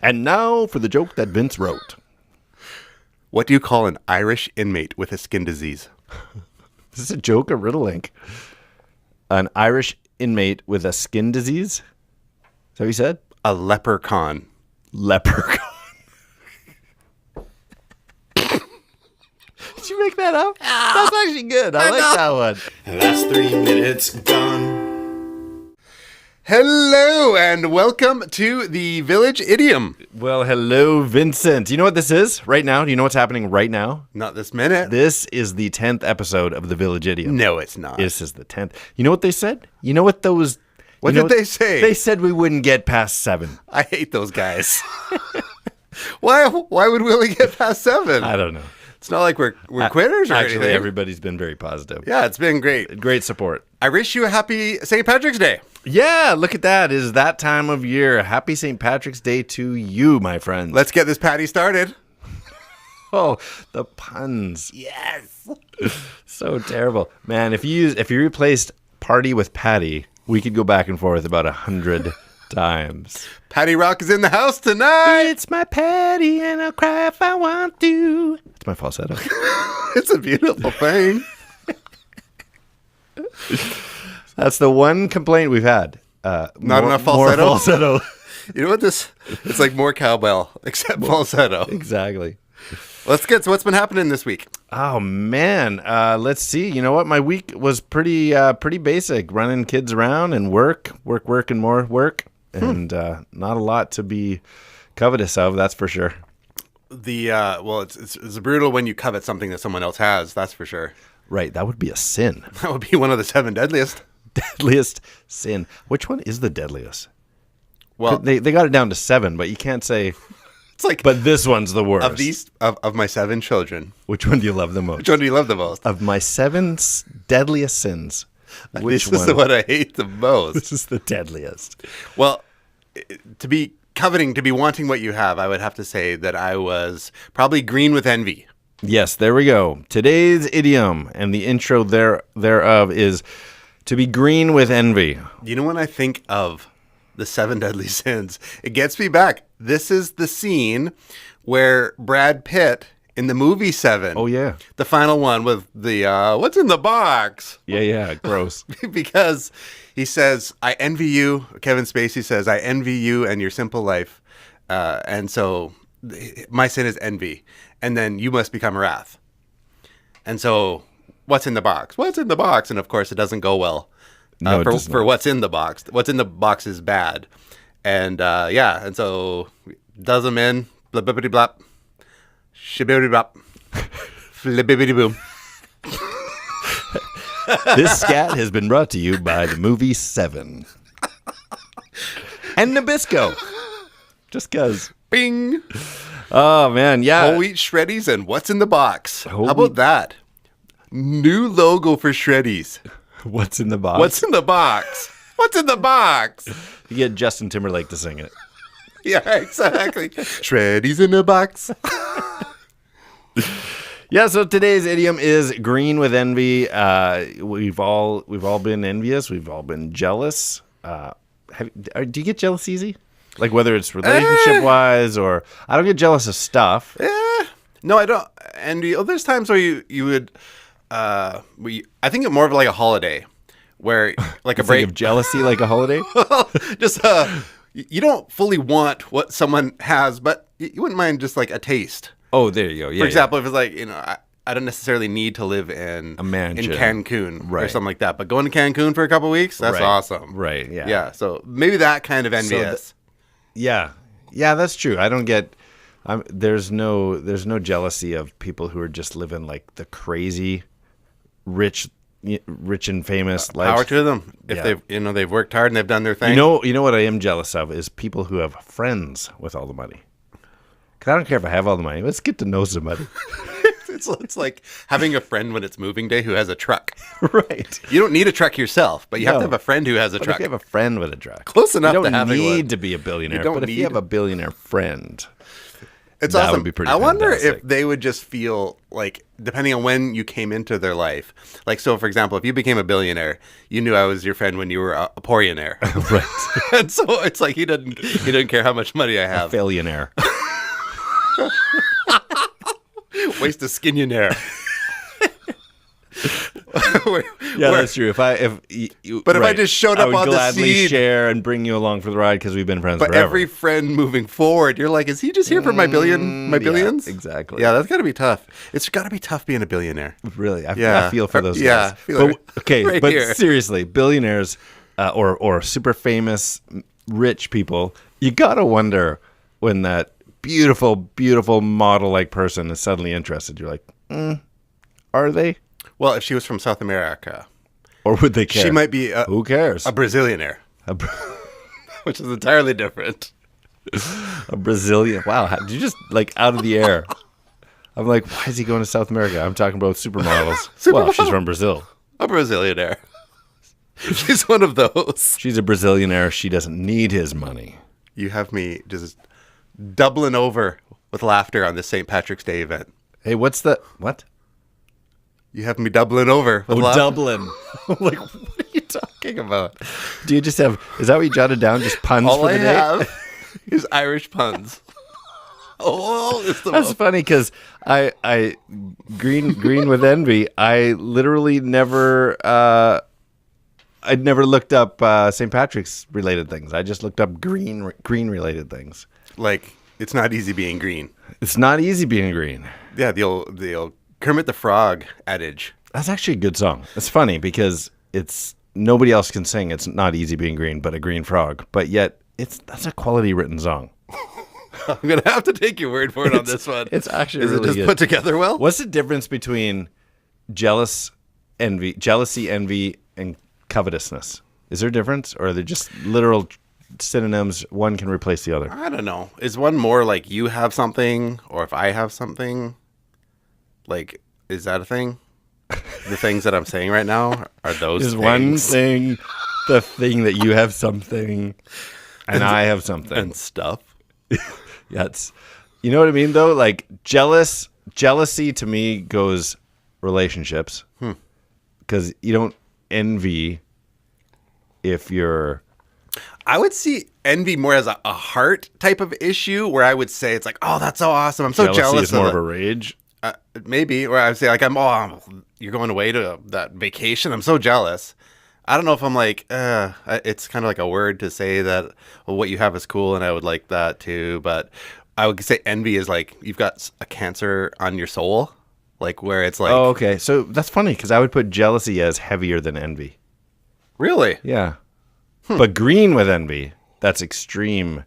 And now for the joke that Vince wrote. What do you call an Irish inmate with a skin disease? Is this a joke or riddle link? An Irish inmate with a skin disease? Is that what you said? A leper-con. Leper-con. Did you make that up? That's actually good. I like that one. That's 3 minutes gone. Hello and welcome to the Village Idiom. Well, hello, Vincent. Do you know what this is right now? Do you know what's happening right now? Not this minute. This is the 10th episode of the Village Idiom. No, it's not. This is the 10th. You know what they said? You know what those... What did they say? They said we wouldn't get past 7. I hate those guys. Why would we only get past 7? I don't know. It's not like we're quitters or Actually, anything. everybody's been very positive. Yeah, it's been great. Great support. I wish you a happy St. Patrick's Day. Yeah, look at that. It is that time of year. Happy St. Patrick's Day to you, my friends. Let's get this patty started. Oh, the puns. Yes. So terrible. Man, if you replaced party with patty, we could go back and forth about 100 times. Patty Rock is in the house tonight. It's my patty and I'll cry if I want to. It's my falsetto. It's a beautiful thing. That's the one complaint we've had. Not enough falsetto? More falsetto. You know what this? It's like more cowbell, except falsetto. Exactly. Let's get to what's been happening this week. Oh man, let's see. You know what? My week was pretty basic. Running kids around and work, and more work, and not a lot to be covetous of. That's for sure. It's brutal when you covet something that someone else has. That's for sure. Right, that would be a sin. That would be one of the 7 deadliest. Deadliest sin. Which one is the deadliest? Well, they got it down to 7, but you can't say. It's like, but this one's the worst. Of these of my 7 children, which one do you love the most? Which one do you love the most? Of my 7 deadliest sins, which this is the one I hate the most. This is the deadliest. Well, to be coveting, to be wanting what you have, I would have to say that I was probably green with envy. Yes, there we go. Today's idiom and the intro thereof is to be green with envy. You know, when I think of the 7 deadly sins, it gets me back. This is the scene where Brad Pitt in the movie 7. Oh, yeah. The final one with the, what's in the box? Yeah, gross. Because he says, I envy you. Kevin Spacey says, I envy you and your simple life. And so my sin is envy. And then you must become wrath. And so what's in the box? What's in the box? And of course, it doesn't go well. No, for what's in the box. What's in the box is bad. And and so does them in, blah, blah, blah, blah, shibbity bop, flibbity boom. This scat has been brought to you by the movie 7. And Nabisco. Just cause. Bing. Oh, man, yeah. Whole wheat shreddies and what's in the box? Whole How about wheat- that? New logo for Shreddies. What's in the box? What's in the box? What's in the box? You get Justin Timberlake to sing it. Yeah, exactly. Shreddies in a box. Yeah, so today's idiom is green with envy. We've all been envious. We've all been jealous. Do you get jealous easy? Like whether it's relationship-wise or... I don't get jealous of stuff. No, I don't. And there's times where you would... I think it more of like a holiday where like a break of jealousy, like a holiday. Just you don't fully want what someone has, but you wouldn't mind just like a taste. Oh, there you go. Yeah. For example, if it's like I don't necessarily need to live in a mansion in Cancun right. or something like that, but going to Cancun for a couple of weeks, that's right. awesome. Right. Yeah. Yeah. So maybe that kind of envious. Yeah, that's true. I don't get. There's no jealousy of people who are just living like the crazy, rich and famous lives. Power to them if they've worked hard and they've done their thing. You know what I am jealous of is people who have friends with all the money. Because I don't care if I have all the money. Let's get to know somebody. It's like having a friend when it's moving day who has a truck. Right. You don't need a truck yourself, but you have to have a friend who has a truck. If you have a friend with a truck. Close enough to having one. You don't need to be a billionaire, but if you have a billionaire friend. It's That awesome. would be pretty I wonder if fantastic. they would just feel like, depending on when you came into their life. Like, so for example, if you became a billionaire, you knew I was your friend when you were a poorionaire. Right. And so it's like he didn't care how much money I have. Failionaire. Waste of skinionaire. Yeah, that's true. If I just showed I up would on the gladly scene- share and bring you along for the ride because we've been friends But forever. every friend moving forward, you're like, is he just here for my billions? exactly. Yeah, that's got to be tough. It's got to be tough being a billionaire. Really, I Yeah. feel for those Yeah, guys. feel it. Okay, Right but here. seriously, billionaires or super famous rich people, you gotta wonder when that beautiful, beautiful model-like person is suddenly interested. You're like, are they? Well, if she was from South America, Or would they care? she might be Who cares? a Brazilianaire, which is entirely different. A Brazilian. Wow, did you just like out of the air? I'm like, why is he going to South America? I'm talking about supermodels. Well, she's from Brazil. A Brazilianaire. She's one of those. She's a Brazilianaire. She doesn't need his money. You have me just doubling over with laughter on this St. Patrick's Day event. Hey, what's the what? You have me doubling over with laughter. Dublin. Like, what are you talking about? Do you just have? Is that what you jotted down? Just puns All for I the day? have is Irish puns. Oh, it's the That's most. funny because I green with envy. I literally never I'd never looked up St. Patrick's related things. I just looked up green related things. Like, it's not easy being green. It's not easy being green. Yeah, the old Kermit the Frog adage. That's actually a good song. It's funny because it's nobody else can sing. It's not easy being green, but a green frog. But yet that's a quality written song. I'm going to have to take your word for it on this one. It's actually Is really it just good. put together well? What's the difference between jealousy, envy, and covetousness? Is there a difference, or are they just literal synonyms? One can replace the other. I don't know. Is one more like you have something, or if I have something? Like, is that a thing? The things that I'm saying right now are those Is things. one thing the thing that you have something and I have something? And stuff. Yeah, you know what I mean though? Like jealousy to me goes relationships. Because you don't envy if you're I would see envy more as a heart type of issue, where I would say it's like, oh, that's so awesome. I'm so jealousy jealous. is more of of a rage. maybe, or I would say like, you're going away to that vacation. I'm so jealous. I don't know if I'm like, it's kind of like a word to say that, well, what you have is cool and I would like that too. But I would say envy is like, you've got a cancer on your soul, like where it's like, Oh, okay. So that's funny because I would put jealousy as heavier than envy. really? Yeah. But green with envy, that's extreme,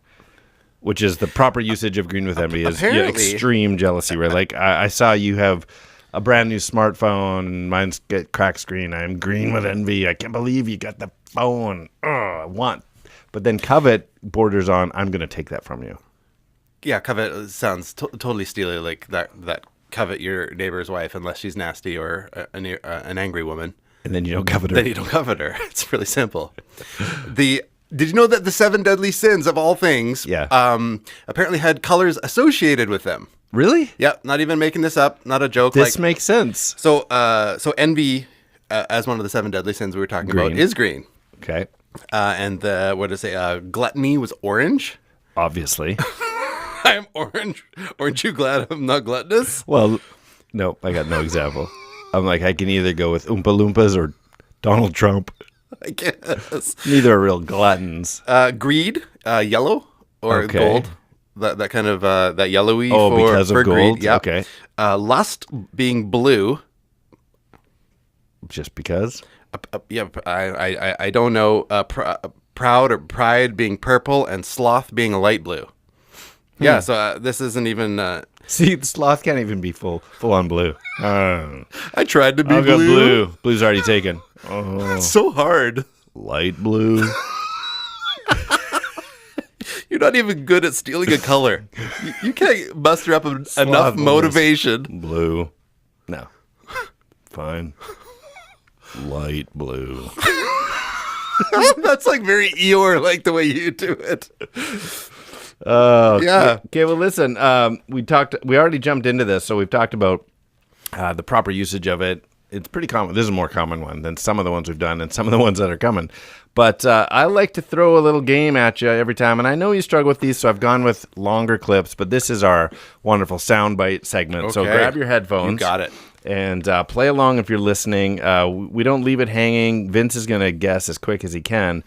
which is the proper usage of green with envy is Apparently. extreme jealousy, right? Like I saw you have a brand new smartphone and mine's get cracked screen. I'm green with envy. I can't believe you got the phone. I want. But then covet borders on, I'm going to take that from you. Yeah, covet sounds totally steely, like that covet your neighbor's wife unless she's nasty or an angry woman. And then you don't covet her. Then you don't covet her. It's really simple. Did you know that the 7 deadly sins of all things apparently had colors associated with them? Really? Yep, not even making this up, not a joke. This makes sense. So envy, as one of the 7 deadly sins we were talking about, is green. Okay. And what did I say? Gluttony was orange. Obviously. I'm orange. Aren't you glad I'm not gluttonous? Well, no, I got no example. I'm like, I can either go with Oompa Loompas or Donald Trump. I guess. Neither are real gluttons. Greed, yellow or Okay. gold. That kind of that yellowy Oh, for, because of for gold? greed. Yeah. Okay. Lust being blue. Just because? I don't know. Proud or pride being purple and sloth being light blue. Yeah, so this isn't even. See, the sloth can't even be full on blue. I tried to be I'll go blue. blue. Blue's already taken. Oh, It's so hard. light blue. You're not even good at stealing a color. You can't muster up enough Sloth motivation. Blue. No. Fine. Light blue. That's like very Eeyore, like the way you do it. Yeah. Okay, well, listen, we already jumped into this, so we've talked about the proper usage of it. It's pretty common. This is a more common one than some of the ones we've done and some of the ones that are coming. But I like to throw a little game at you every time, and I know you struggle with these, so I've gone with longer clips, but this is our wonderful soundbite segment. Okay. So grab your headphones. You got it. And play along if you're listening. We don't leave it hanging. Vince is going to guess as quick as he can,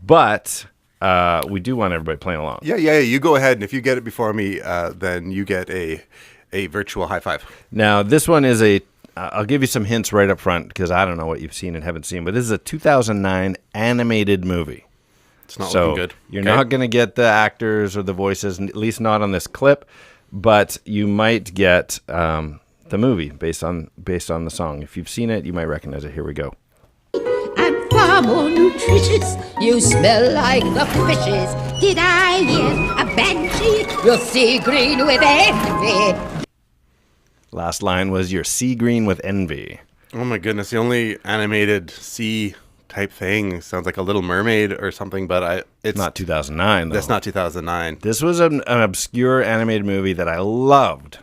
but we do want everybody playing along. Yeah. You go ahead, and if you get it before me, then you get a virtual high five. Now, this one is I'll give you some hints right up front because I don't know what you've seen and haven't seen, but this is a 2009 animated movie. It's not looking good. You're not going to get the actors or the voices, at least not on this clip, but you might get the movie based on the song. If you've seen it, you might recognize it. Here we go. I'm far more nutritious. You smell like the fishes. Did I hear a banshee? You'll see green with envy. Last line was "You're sea green with envy." Oh my goodness! The only animated sea type thing sounds like a Little Mermaid or something, but it's not 2009. Though. That's not 2009. This was an obscure animated movie that I loved.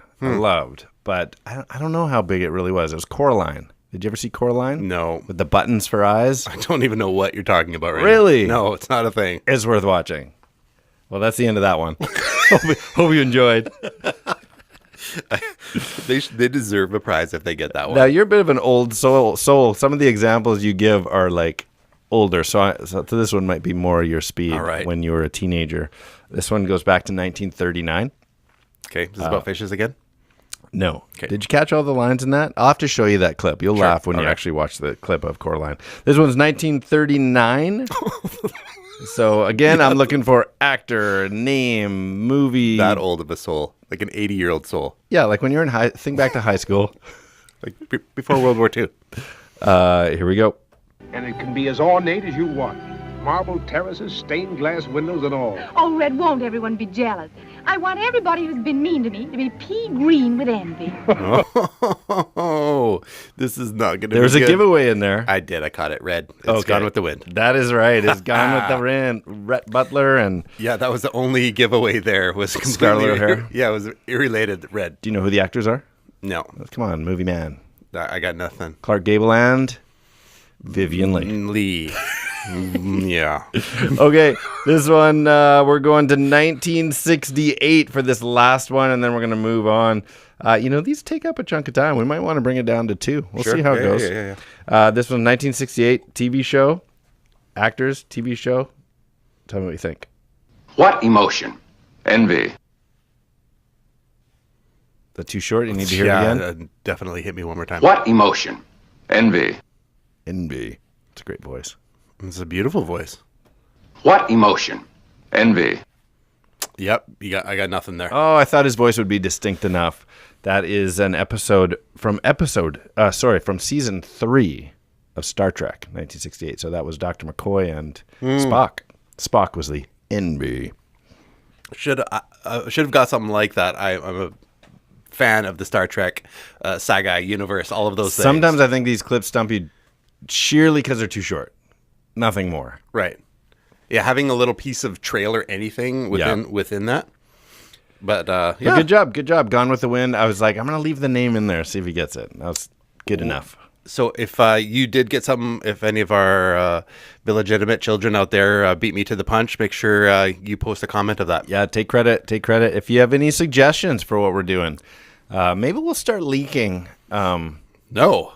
But I don't know how big it really was. It was Coraline. Did you ever see Coraline? No. With the buttons for eyes? I don't even know what you're talking about right now. Really? No, it's not a thing. It's worth watching. Well, that's the end of that one. hope you enjoyed. They deserve a prize if they get that one. Now, you're a bit of an old soul. Some of the examples you give are like older. So this one might be more your speed. All right. When you were a teenager. This one goes back to 1939. Okay. This is about fishes again? No. Okay. Did you catch all the lines in that? I'll have to show you that clip. You'll laugh when you actually watch the clip of Coraline. This one's 1939. So, again, I'm looking for actor, name, movie. That old of a soul. Like an 80-year-old soul. Yeah, like when you're in think back to high school. Like before World War II. Here we go. And it can be as ornate as you want. Marble terraces, stained glass windows, and all. Oh, Red, won't everyone be jealous? I want everybody who's been mean to me to be pea green with envy. Oh, this is not going to be There's good. a giveaway in there. I did. I caught it. Red. It's Gone with the Wind. That is right. It's Gone with the Wind. Rhett Butler and... Yeah, that was the only giveaway there. Was Scarlet O'Hara. Yeah, it was irrelated. Red. Do you know who the actors are? No. Come on, movie man. I got nothing. Clark Gable and Vivian Leigh. Yeah. Okay, this one, we're going to 1968 for this last one, and then we're going to move on. These take up a chunk of time. We might want to bring it down to 2. We'll see how it goes. Yeah. This one, 1968, TV show. Actors, TV show. Tell me what you think. What emotion? Envy. That's too short? You need to hear it again? Definitely hit me one more time. What emotion? Envy. Envy. It's a great voice. It's a beautiful voice. What emotion? Envy. Yep, I got nothing there. Oh, I thought his voice would be distinct enough. That is an episode from season 3 of Star Trek, 1968. So that was Dr. McCoy and Spock. Spock was the envy. Should have got something like that. I'm a fan of the Star Trek saga universe, all of those things. Sometimes I think these clips stump you sheerly because they're too short. Nothing more. Right. Yeah, having a little piece of trail or anything within that. But But good job. Gone with the Wind. I was like, I'm going to leave the name in there, see if he gets it. That was good enough. So if you did get something, if any of our illegitimate children out there beat me to the punch, make sure you post a comment of that. Yeah, take credit. If you have any suggestions for what we're doing, maybe we'll start leaking. No,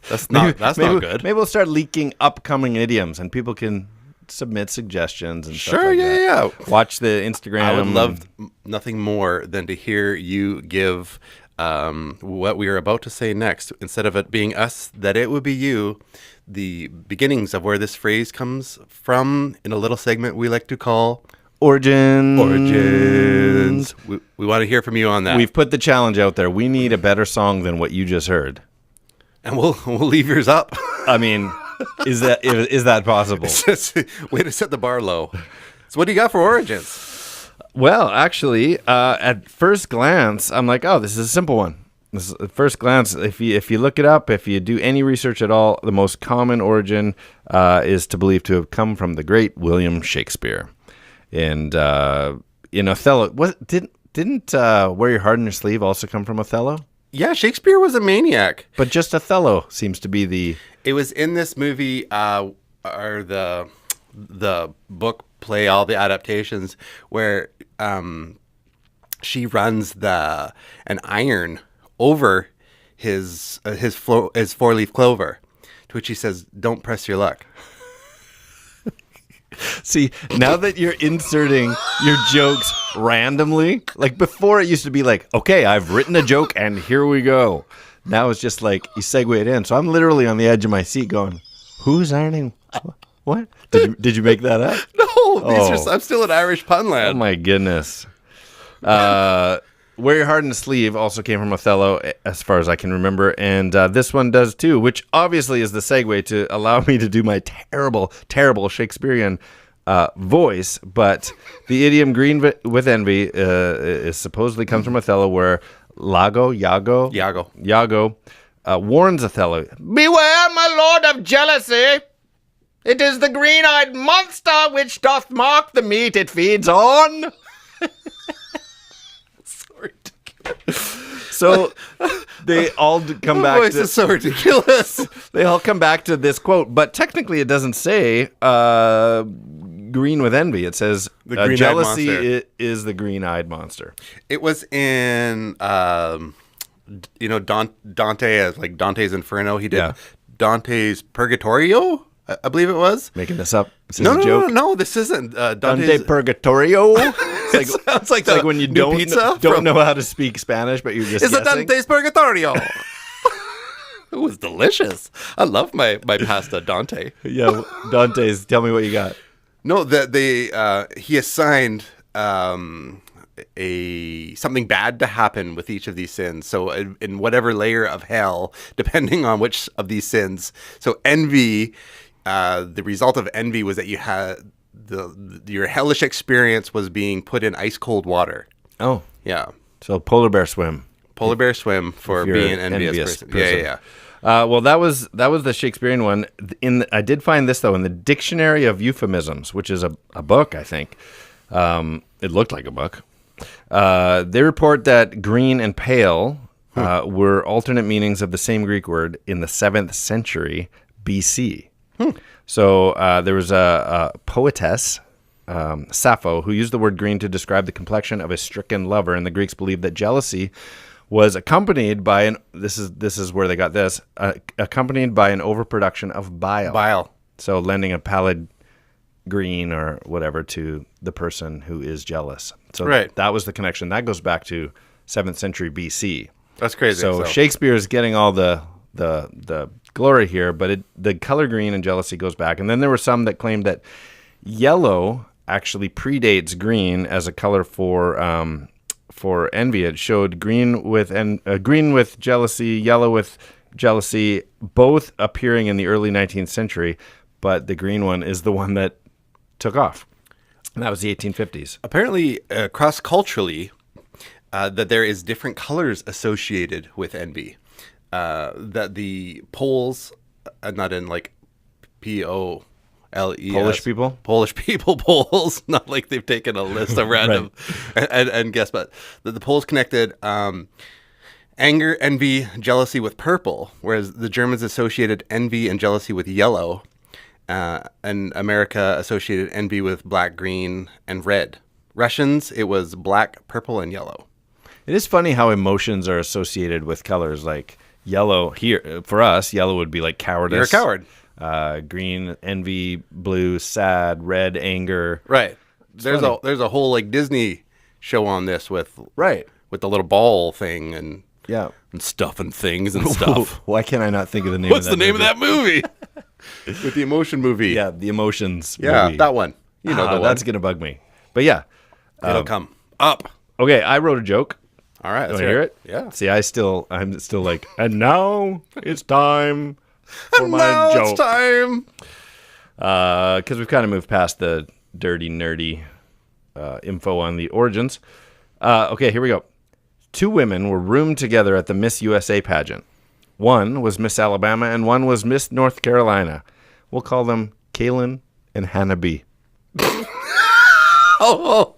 that's not good. Maybe we'll start leaking upcoming idioms, and people can submit suggestions and stuff Sure, like yeah, that. yeah. Watch the Instagram. I would love nothing more than to hear you give what we are about to say next. Instead of it being us, that it would be you. The beginnings of where this phrase comes from in a little segment we like to call Origins. We want to hear from you on that. We've put the challenge out there. We need a better song than what you just heard. And we'll leave yours up. I mean, is that possible? Way to set the bar low. So what do you got for Origins? Well, actually, at first glance, I'm like, oh, this is a simple one. This is, at first glance, if you look it up, if you do any research at all, the most common origin is to believe to have come from the great William Shakespeare. And in Othello. Didn't Wear Your Heart on Your Sleeve also come from Othello? Yeah, Shakespeare was a maniac. But just Othello seems to be the... It was in this movie, or the book, play, all the adaptations, where she runs an iron over his four-leaf clover, to which he says, "Don't press your luck." See, now that you're inserting your jokes randomly, like before it used to be like, okay, I've written a joke and here we go. Now it's just like you segue it in. So I'm literally on the edge of my seat going, who's ironing? What? Did you make that up? No, I'm still in Irish pun Oh land. my goodness. Wear Your Heart on the Sleeve also came from Othello, as far as I can remember, and this one does too, which obviously is the segue to allow me to do my terrible, terrible Shakespearean voice. But the idiom Green.With.Envy is supposedly comes from Othello, where Iago warns Othello, "Beware, my lord, of jealousy. It is the green-eyed monster which doth mark the meat it feeds on." So they all come back voice to... is so ridiculous. They all come back to this quote, but technically it doesn't say Green.With.Envy. It says green-eyed jealousy monster. is the green-eyed monster. It was in, Dante, as like Dante's Inferno. He did Dante's Purgatorio, I believe it was. Making this up. Is this No, a joke? no, this isn't. Dante Dante's Purgatorio. It's sounds like it's like when you new pizza don't from- know how to speak Spanish, but you're just It's a guessing. Dante's Purgatorio. It was delicious. I love my pasta Dante. Yeah, Dante's. Tell me what you got. No, he assigned something bad to happen with each of these sins. So in whatever layer of hell, depending on which of these sins. So envy, the result of envy was that you had your hellish experience was being put in ice cold water. Oh, Yeah. so polar bear swim. Polar bear swim for If you're being an an envious envious person. Yeah. Well, that was the Shakespearean one. I did find this though in the Dictionary of Euphemisms, which is a book, I think. It looked like a book. They report that green and pale were alternate meanings of the same Greek word in the 7th century BC. So there was a poetess, Sappho, who used the word green to describe the complexion of a stricken lover, and the Greeks believed that jealousy was accompanied by this is where they got this, accompanied by an overproduction of bile. So lending a pallid green or whatever to the person who is jealous. So that was the connection. That goes back to 7th century BC. That's crazy. So Shakespeare is getting all the glory here, but the color green and jealousy goes back. And then there were some that claimed that yellow actually predates green as a color for envy. It showed green with jealousy, yellow with jealousy, both appearing in the early 19th century, but the green one is the one that took off. And that was the 1850s. Apparently, cross-culturally, that there is different colors associated with envy. That the Poles, not in like Poles, Polish people? Polish people, Poles, not like they've taken a list of random and guess, but the Poles connected anger, envy, jealousy with purple, whereas the Germans associated envy and jealousy with yellow, and America associated envy with black, green, and red. Russians, it was black, purple, and yellow. It is funny how emotions are associated with colors. Like yellow here for us, yellow would be like cowardice. You're a coward. Green, envy; blue, sad; red, anger. Right. There's a whole like Disney show on this with the little ball thing and stuff and things and stuff. Why can't I not think of the name? What's the name of that movie? With the emotion movie. Yeah, the emotions. Yeah, movie. that one. You know the one. That's gonna bug me. But yeah, It'll come up. okay. I wrote a joke. All right, Want to hear it? Yeah. See, I'm still like, and now it's time for my joke. It's time. Because we've kind of moved past the dirty, nerdy info on the origins. Okay, here we go. 2 women were roomed together at the Miss USA pageant. One was Miss Alabama and one was Miss North Carolina. We'll call them Kaylin and Hannah B. Oh.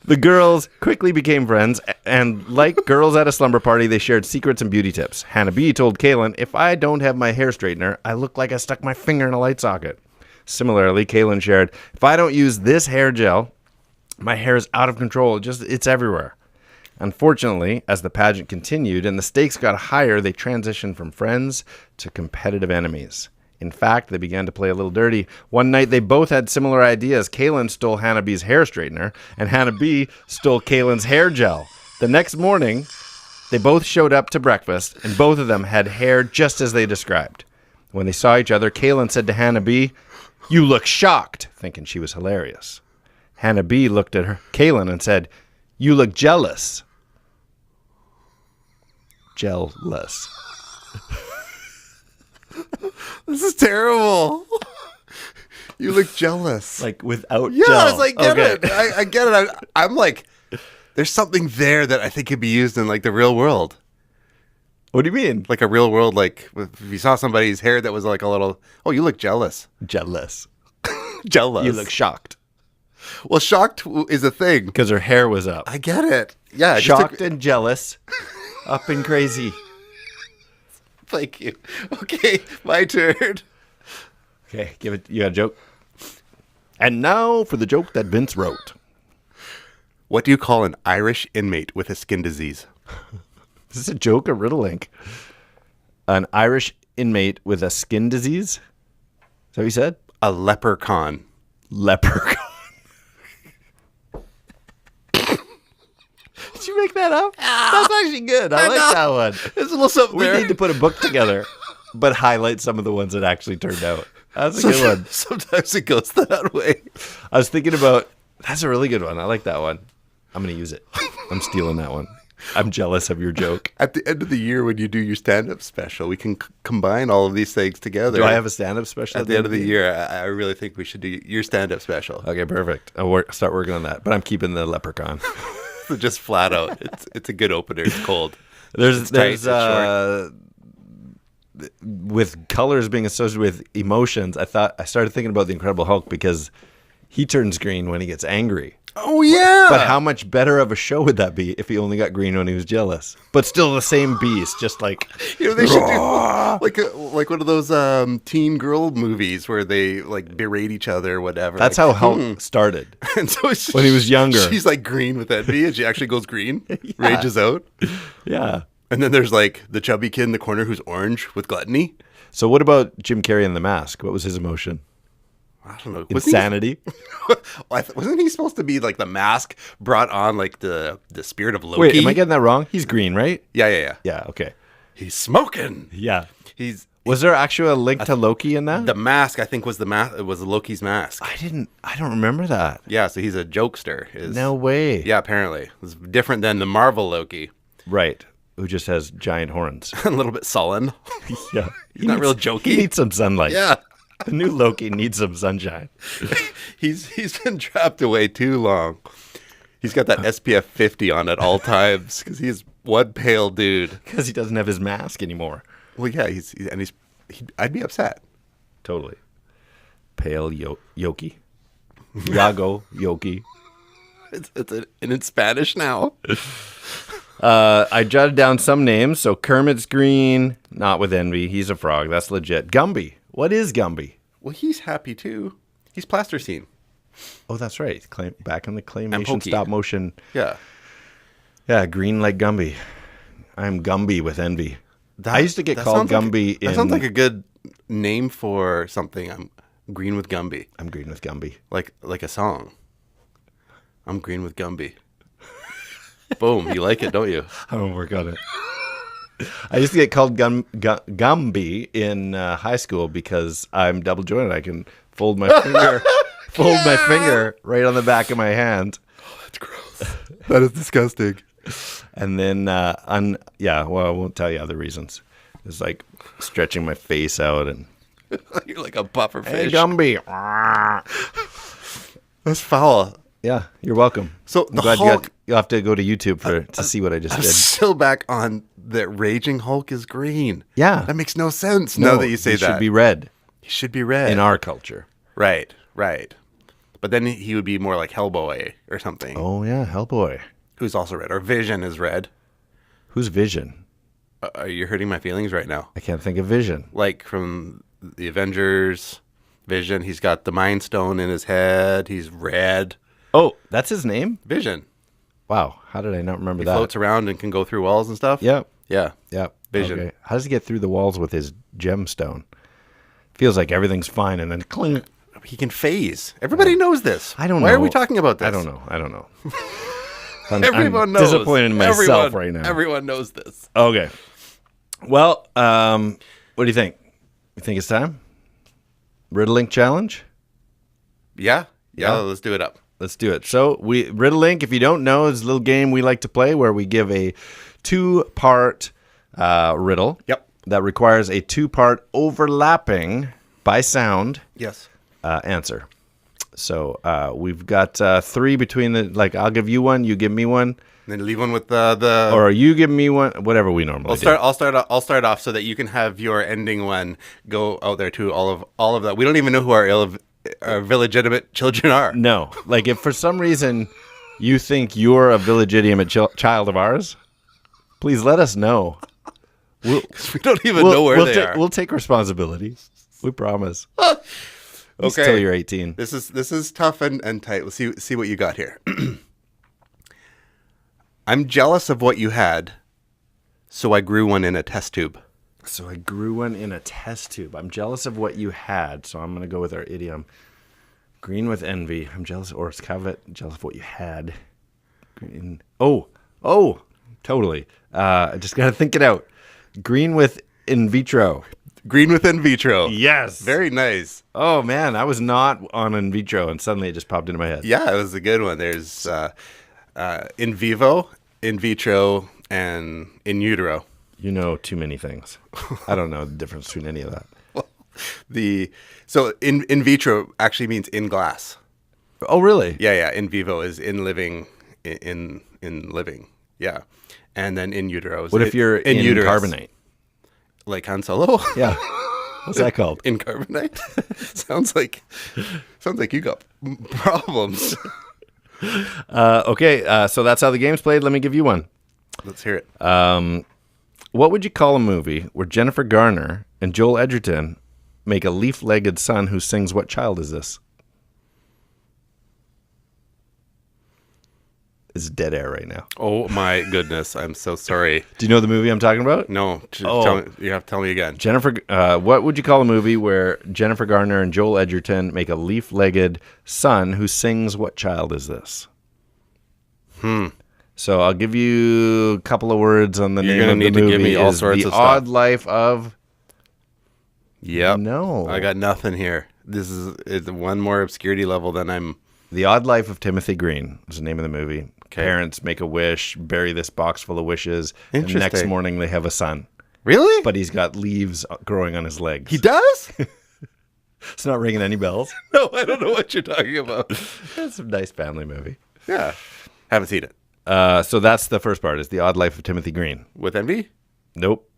The girls quickly became friends, and like girls at a slumber party, they shared secrets and beauty tips. Hannah B told Kaylin, if I don't have my hair straightener, I look like I stuck my finger in a light socket. Similarly, Kaylin shared, if I don't use this hair gel, my hair is out of control. It's everywhere. Unfortunately, as the pageant continued and the stakes got higher, they transitioned from friends to competitive enemies. In fact, they began to play a little dirty. One night, they both had similar ideas. Kaylin stole Hannah B's hair straightener, and Hannah B stole Kaylin's hair gel. The next morning, they both showed up to breakfast, and both of them had hair just as they described. When they saw each other, Kaylin said to Hannah B, "You look shocked," thinking she was hilarious. Hannah B looked at her, Kaylin, and said, "You look jealous." Jealous. This is terrible. You look jealous. Like without yeah, gel. I was like, get Okay. it. I get it. I'm like, there's something there that I think could be used in like the real world. What do you mean? Like a real world, like if you saw somebody's hair that was like a little, oh, you look jealous. Jealous. Jealous. You look shocked. Well, shocked is a thing. Because her hair was up. I get it. Yeah. it just Shocked took- and jealous. Up and crazy. Thank you. Okay, my turn. Okay, give it. You got a joke? And now for the joke that Vince wrote. What do you call an Irish inmate with a skin disease? Is this a joke or riddle link? An Irish inmate with a skin disease? Is that what you said? A leper-con. Leper-con. Did you make that up? That's actually good. I like that one. There's a little something We there. need to put a book together, but highlight some of the ones that actually turned out. That's a good one. Sometimes it goes that way. I was thinking about, that's a really good one. I like that one. I'm going to use it. I'm stealing that one. I'm jealous of your joke. At the end of the year, when you do your stand-up special, we can combine all of these things together. Do I have a stand-up special? At the end of the year, I really think we should do your stand-up special. Okay, perfect. Start working on that. But I'm keeping the leprechaun. So just flat out. It's a good opener. It's cold. There's tight, it's short. With colors being associated with emotions, I started thinking about the Incredible Hulk because he turns green when he gets angry. Oh yeah. But how much better of a show would that be if he only got green when he was jealous? But still the same beast, just like You know, they should do like one of those teen girl movies where they like berate each other or whatever. that's like, how Hulk started. And so when he was younger. she's like green with envy, and she actually goes green, rages out. Yeah. And then there's like the chubby kid in the corner who's orange with gluttony. So what about Jim Carrey in The Mask? What was his emotion? I don't know. Insanity. Wasn't he supposed to be like the mask brought on like the spirit of Loki? Wait, am I getting that wrong? He's green, right? Yeah. Yeah. Okay. He's smoking. Yeah. Was there actually a link to Loki in that? the mask? I think was the mask. It was Loki's mask. I don't remember that. Yeah, so he's a jokester. No way. Yeah, apparently it's different than the Marvel Loki. Right. Who just has giant horns. A little bit sullen. Yeah. He's not real jokey. He needs some sunlight. Yeah. The new Loki needs some sunshine. He's been trapped away too long. He's got that SPF 50 on at all times because he's one pale dude. Because he doesn't have his mask anymore. Well, yeah, I'd be upset. Totally. Pale Yoki. Yago Yoki. It's Spanish now. I jotted down some names. So Kermit's green, not with envy. He's a frog. That's legit. Gumby. What is Gumby? Well, he's happy too. He's plasticine. Oh, that's right. Back in the claymation Pokey. stop motion. Yeah. Yeah, green like Gumby. I'm Gumby with envy. I used to get called sounds Gumby that sounds like a good name for something. I'm green with Gumby. I'm green with Gumby. Like a song. I'm green with Gumby. Boom. You like it, don't you? I'm going to work on it. I used to get called Gumby in high school because I'm double jointed. I can fold my finger right on the back of my hand. Oh, that's gross. That is disgusting. And then, I won't tell you other reasons. It's like stretching my face out and, You're like a puffer hey, fish. Gumby. That's foul. Yeah, you're welcome. So I'm the glad Hulk, you'll have to go to YouTube to see what I just I'm did. still back on that raging Hulk is green. Yeah. That makes no sense now that you say he that. should be red He should be red. in our culture. Right. But then he would be more like Hellboy or something, Oh yeah, Hellboy. who's also red. Or Vision is red. Who's Vision? You're hurting my feelings right now. I can't think of Vision. Like from the Avengers, Vision. He's got the Mind Stone in his head. He's red. Oh, that's his name? Vision. Wow, how did I not remember He that? floats around and can go through walls and stuff. Yep. Yeah. Yep. Vision. Okay. How does he get through the walls with his gemstone? Feels like everything's fine, and then clink. He can phase. Everybody knows this. I don't know. Why are we talking about this? I don't know. Everyone I'm knows. disappointed in myself right now. Everyone knows this. Okay. Well, what do you think? You think it's time? Riddle-Link challenge? Yeah? Yeah. Let's do it up. Let's do it. So, Riddle-Link, if you don't know, is a little game we like to play where we give a 2-part riddle. Yep. That requires a 2-part overlapping by sound Yes. answer. So we've got 3 between I'll give you one, you give me one, And then leave one with the or you give me one, whatever we normally do. I'll start off so that you can have your ending one go out there to all of that. We don't even know who our illegitimate children are. No, like if for some reason you think you're a Village Idiom child of ours, please let us know. We don't even know where they are. We'll take responsibility. We promise. Okay. Until you're 18. This is tough and tight. Let's see what you got here. I'm jealous of what you had, so I grew one in a test tube. So I grew one in a test tube. I'm jealous of what you had, so I'm going to go with our idiom. Green.With.Envy. I'm jealous, or it's covet, jealous of what you had. Green. Oh, totally. I just got to think it out. Green.With.In vitro. Green.With.In vitro. Yes. Very nice. Oh, man, I was not on in vitro, and suddenly it just popped into my head. Yeah, it was a good one. There's in vivo, in vitro, and in utero. You know too many things. I don't know the difference between any of that. So in vitro actually means in glass. Oh, really? Yeah. In vivo is in living, in living. Yeah, and then in utero is What if you're in uterus. carbonate? Like Han Solo? Yeah. What's that called? In carbonite? sounds like you got problems. Okay, so that's how the game's played. Let me give you one. Let's hear it. What would you call a movie where Jennifer Garner and Joel Edgerton make a leaf-legged son who sings What Child Is This? It's dead air right now. Oh my goodness, I'm so sorry. Do you know the movie I'm talking about? No, you have to tell me again. What would you call a movie where Jennifer Garner and Joel Edgerton make a leaf-legged son who sings What Child Is This? So I'll give you a couple of words on the name of the movie. You're going to need to give me all sorts of stuff. The Odd Life of... Yep. No. I got nothing here. This is one more obscurity level than I'm... The Odd Life of Timothy Green is the name of the movie. Okay. Parents make a wish, bury this box full of wishes, and the next morning they have a son. Really? But he's got leaves growing on his legs. He does? It's not ringing any bells. No, I don't know what you're talking about. It's a nice family movie. Yeah. Haven't seen it. So that's the first part, is The Odd Life of Timothy Green. With Envy? Nope.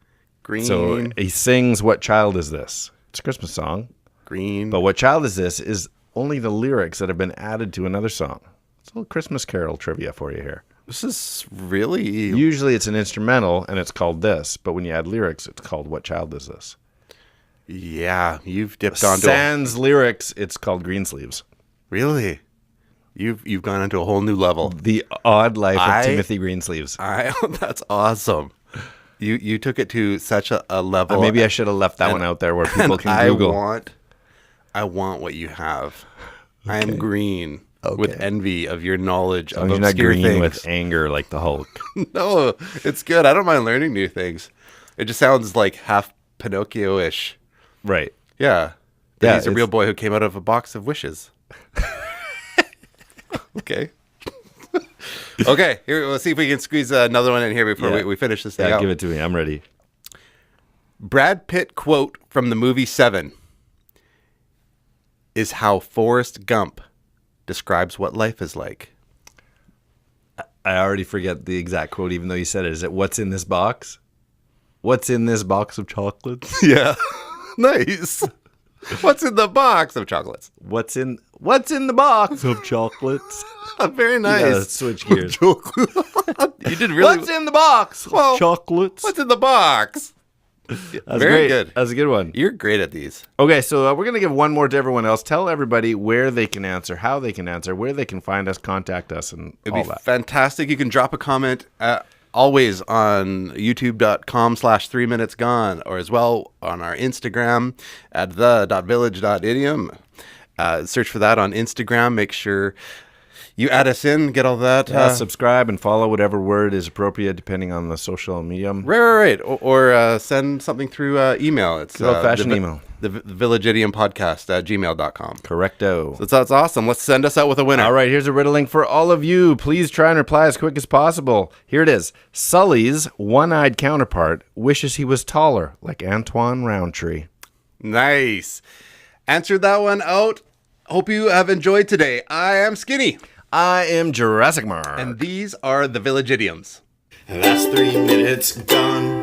Green. So he sings What Child Is This? It's a Christmas song. Green. But What Child Is This is only the lyrics that have been added to another song. It's a little Christmas Carol trivia for you here. This is really... Usually it's an instrumental and it's called this, but when you add lyrics, it's called What Child Is This? Yeah, you've dipped onto... Sans lyrics, it's called Greensleeves. Really? You've gone into a whole new level. The Odd Life of Timothy Greensleeves. That's awesome. You took it to such a level. Maybe I should have left that one out there where people can Google. I want what you have. Okay. I am green with envy of your knowledge of you're not obscure green things. with anger like the Hulk. No, it's good. I don't mind learning new things. It just sounds like half Pinocchio-ish. Right. Yeah. Yeah, He's a real boy who came out of a box of wishes. Okay. Okay, here, let's see if we can squeeze another one in here before we finish this thing out. Give it to me. I'm ready. Brad Pitt quote from the movie Seven is how Forrest Gump describes what life is like. I already forget the exact quote, even though you said it. Is it, what's in this box? What's in this box of chocolates? Yeah. Nice. What's in the box of chocolates? What's in the box of chocolates? Very nice. Yeah, switch gears. You did really. What's in the box of chocolates? What's in the box? That's Very great. good. That's a good one. You're great at these. Okay, so we're going to give one more to everyone else. Tell everybody where they can answer, how they can answer, where they can find us, contact us, and It'd all be that. fantastic. You can drop a comment always on youtube.com/3minutesgone or as well on our Instagram at the.village.idiom. Search for that on Instagram. Make sure you add us in, get all that. Subscribe and follow whatever word is appropriate depending on the social medium. Right. Or send something through email. It's Good old-fashioned email. The thevillageidiompodcast at gmail.com. Correcto. So that's awesome. Let's send us out with a winner. All right, here's a riddling for all of you. Please try and reply as quick as possible. Here it is. Sully's one-eyed counterpart wishes he was taller, like Antoine Roundtree. Nice. Answered that one out. Hope you have enjoyed today. I am Skinny. I am Jurassic Mark. And these are the Village Idioms. That's 3 minutes gone.